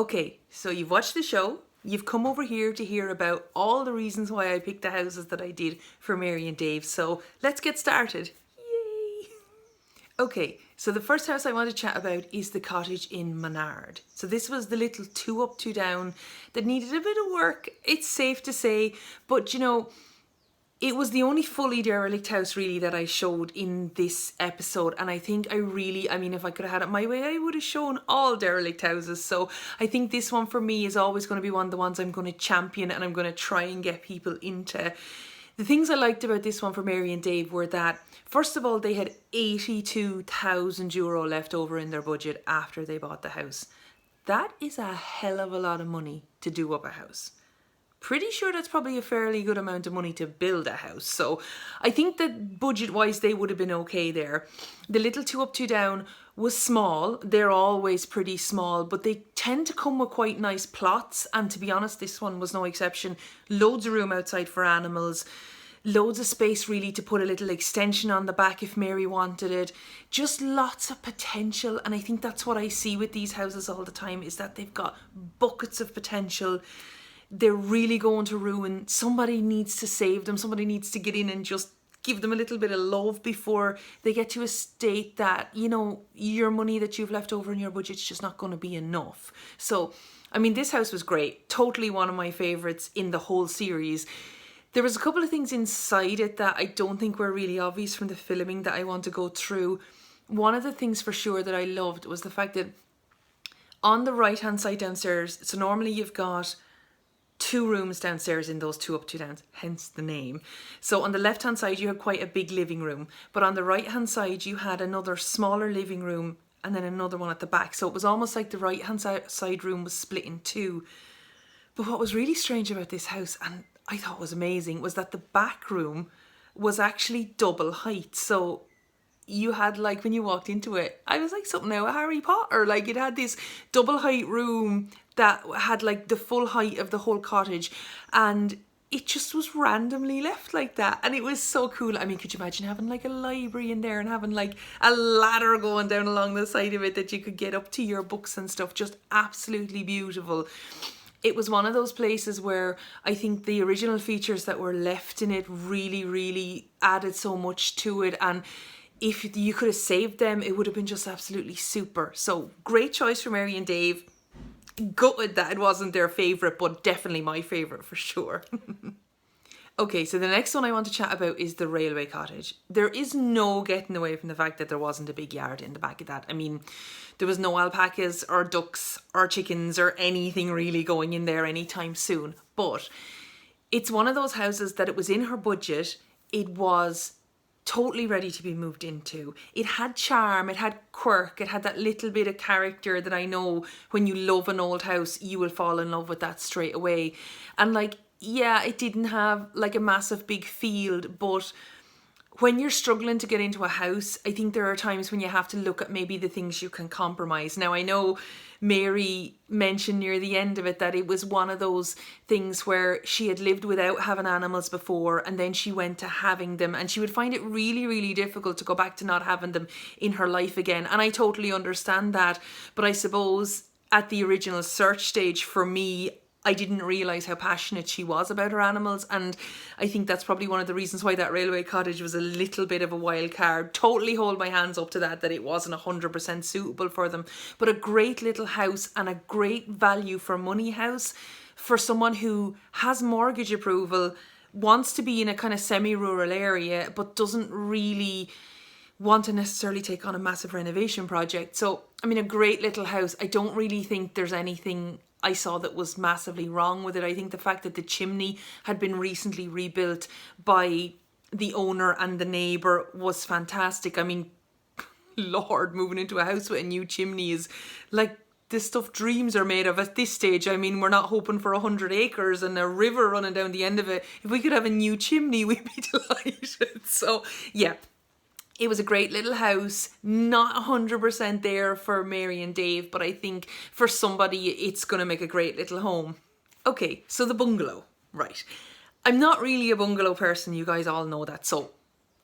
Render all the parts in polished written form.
Okay, so you've watched the show, you've come over here to hear about all the reasons why I picked the houses that I did for Mary and Dave, so let's get started. Yay! Okay, so the first house I want to chat about is the cottage in Menard. So this was the little 2 up, 2 down that needed a bit of work, it's safe to say, but you know, it was the only fully derelict house really that I showed in this episode, and I think I mean, if I could have had it my way, I would have shown all derelict houses. So I think this one for me is always going to be one of the ones I'm going to champion and I'm going to try and get people into. The things I liked about this one for Mary and Dave were that, first of all, they had €82,000 left over in their budget after they bought the house. That is a hell of a lot of money to do up a house. Pretty sure that's probably a fairly good amount of money to build a house. So I think that budget-wise, they would have been okay there. The little 2 up, 2 down was small. They're always pretty small, but they tend to come with quite nice plots. And to be honest, this one was no exception. Loads of room outside for animals. Loads of space really to put a little extension on the back if Mary wanted it. Just lots of potential. And I think that's what I see with these houses all the time, is that they've got buckets of potential. They're really going to ruin. Somebody needs to save them. Somebody needs to get in and just give them a little bit of love before they get to a state that, you know, your money that you've left over in your budget's just not going to be enough. So, I mean, this house was great. Totally one of my favourites in the whole series. There was a couple of things inside it that I don't think were really obvious from the filming that I want to go through. One of the things for sure that I loved was the fact that on the right hand side downstairs, so normally you've got 2 rooms downstairs in those 2 up, 2 downs, hence the name. So on the left hand side you had quite a big living room, but on the right hand side you had another smaller living room and then another one at the back. So it was almost like the right hand side room was split in 2. But what was really strange about this house, and I thought was amazing, was that the back room was actually double height. So you had, like, when you walked into it, I was like something out of Harry Potter. Like, it had this double height room that had like the full height of the whole cottage, and it just was randomly left like that, and it was so cool. I mean, could you imagine having like a library in there and having like a ladder going down along the side of it that you could get up to your books and stuff? Just absolutely beautiful. It was one of those places where I think the original features that were left in it really added so much to it, and if you could have saved them, it would have been just absolutely super. So great choice for Mary and Dave. Gutted that it wasn't their favourite, but definitely my favourite for sure. Okay, so the next one I want to chat about is the Railway Cottage. There is no getting away from the fact that there wasn't a big yard in the back of that. I mean, there was no alpacas or ducks or chickens or anything really going in there anytime soon. But it's one of those houses that it was in her budget. It was totally ready to be moved into. It had charm, it had quirk, it had that little bit of character that I know when you love an old house, you will fall in love with that straight away. And like, yeah, it didn't have like a massive big field, but when you're struggling to get into a house, I think there are times when you have to look at maybe the things you can compromise. Now, I know Mary mentioned near the end of it that it was one of those things where she had lived without having animals before, and then she went to having them, and she would find it really difficult to go back to not having them in her life again. And I totally understand that, but I suppose at the original search stage for me, I didn't realise how passionate she was about her animals, and I think that's probably one of the reasons why that Railway Cottage was a little bit of a wild card. Totally hold my hands up to that it wasn't 100% suitable for them, but a great little house and a great value for money house for someone who has mortgage approval, wants to be in a kind of semi-rural area, but doesn't really want to necessarily take on a massive renovation project. So, I mean, a great little house. I don't really think there's anything I saw that was massively wrong with it. I think the fact that the chimney had been recently rebuilt by the owner and the neighbour was fantastic. I mean, Lord, moving into a house with a new chimney is like the stuff dreams are made of at this stage. I mean, we're not hoping for 100 acres and a river running down the end of it. If we could have a new chimney, we'd be delighted. So, yeah. It was a great little house, not 100% there for Mary and Dave, but I think for somebody it's going to make a great little home. Okay, so the bungalow, right. I'm not really a bungalow person, you guys all know that, so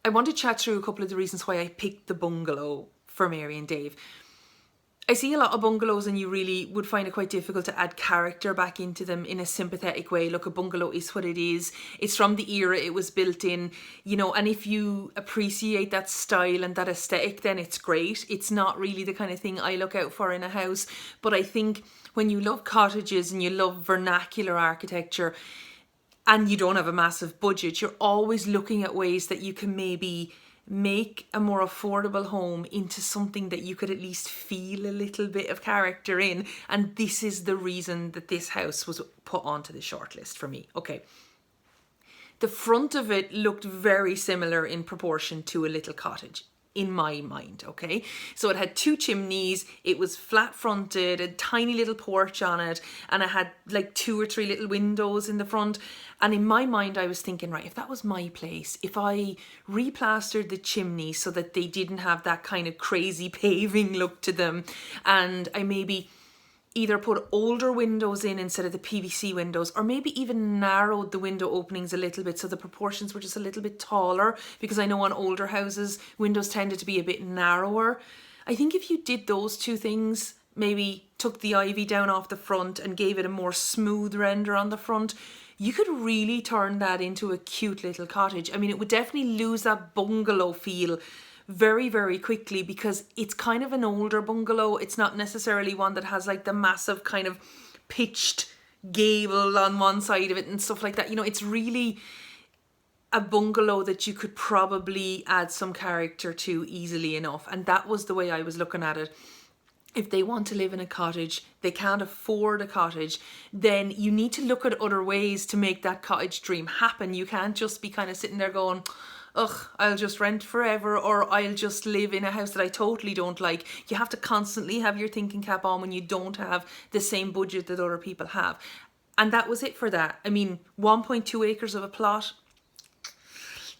I want to chat through a couple of the reasons why I picked the bungalow for Mary and Dave. I see a lot of bungalows and you really would find it quite difficult to add character back into them in a sympathetic way. Look, a bungalow is what it is. It's from the era it was built in, you know, and if you appreciate that style and that aesthetic, then it's great. It's not really the kind of thing I look out for in a house. But I think when you love cottages and you love vernacular architecture and you don't have a massive budget, you're always looking at ways that you can maybe make a more affordable home into something that you could at least feel a little bit of character in. And this is the reason that this house was put onto the shortlist for me. Okay. The front of it looked very similar in proportion to a little cottage in my mind, okay? So it had 2 chimneys, it was flat fronted, a tiny little porch on it, and it had like 2 or 3 little windows in the front. And in my mind, I was thinking, right, if that was my place, if I replastered the chimneys so that they didn't have that kind of crazy paving look to them, and I maybe either put older windows in instead of the PVC windows, or maybe even narrowed the window openings a little bit so the proportions were just a little bit taller, because I know on older houses windows tended to be a bit narrower. I think if you did those 2 things, maybe took the ivy down off the front and gave it a more smooth render on the front, you could really turn that into a cute little cottage. I mean, it would definitely lose that bungalow feel very, very quickly, because it's kind of an older bungalow. It's not necessarily one that has like the massive kind of pitched gable on one side of it and stuff like that. You know, it's really a bungalow that you could probably add some character to easily enough. And that was the way I was looking at it. If they want to live in a cottage, they can't afford a cottage, then you need to look at other ways to make that cottage dream happen. You can't just be kind of sitting there going, ugh, I'll just rent forever, or I'll just live in a house that I totally don't like. You have to constantly have your thinking cap on when you don't have the same budget that other people have. And that was it for that. I mean, 1.2 acres of a plot.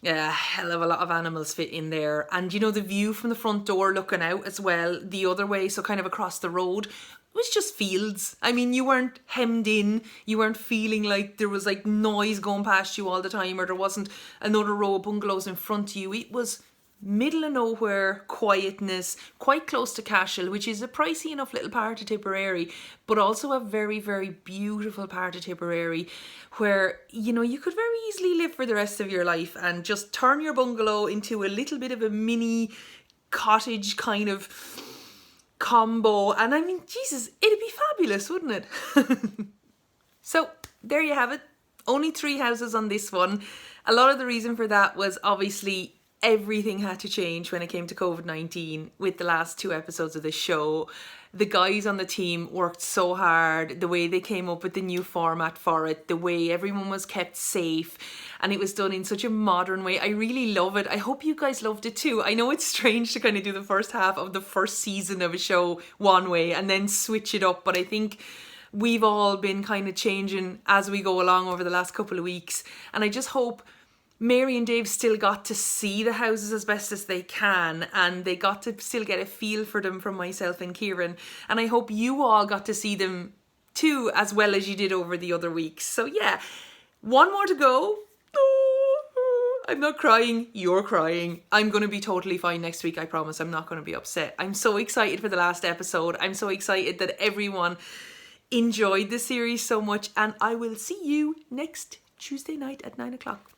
Yeah, a hell of a lot of animals fit in there. And you know, the view from the front door looking out as well, the other way, so kind of across the road, was just fields. I mean, you weren't hemmed in. You weren't feeling like there was like noise going past you all the time, or there wasn't another row of bungalows in front of you. It was middle of nowhere, quietness, quite close to Cashel, which is a pricey enough little part of Tipperary, but also a very, very beautiful part of Tipperary where, you know, you could very easily live for the rest of your life and just turn your bungalow into a little bit of a mini cottage kind of combo. And I mean, Jesus, it'd be fabulous, wouldn't it? So there you have it. Only 3 houses on this one. A lot of the reason for that was obviously everything had to change when it came to COVID-19 with the last 2 episodes of the show. The guys on the team worked so hard, the way they came up with the new format for it, the way everyone was kept safe, and it was done in such a modern way. I really love it. I hope you guys loved it too. I know it's strange to kind of do the first half of the first season of a show one way and then switch it up, but I think we've all been kind of changing as we go along over the last couple of weeks, and I just hope Mary and Dave still got to see the houses as best as they can, and they got to still get a feel for them from myself and Kieran, and I hope you all got to see them too as well as you did over the other weeks. So yeah, 1 more to go. I'm not crying, you're crying. I'm going to be totally fine next week, I promise. I'm not going to be upset. I'm so excited for the last episode. I'm so excited that everyone enjoyed the series so much, and I will see you next Tuesday night at 9 o'clock.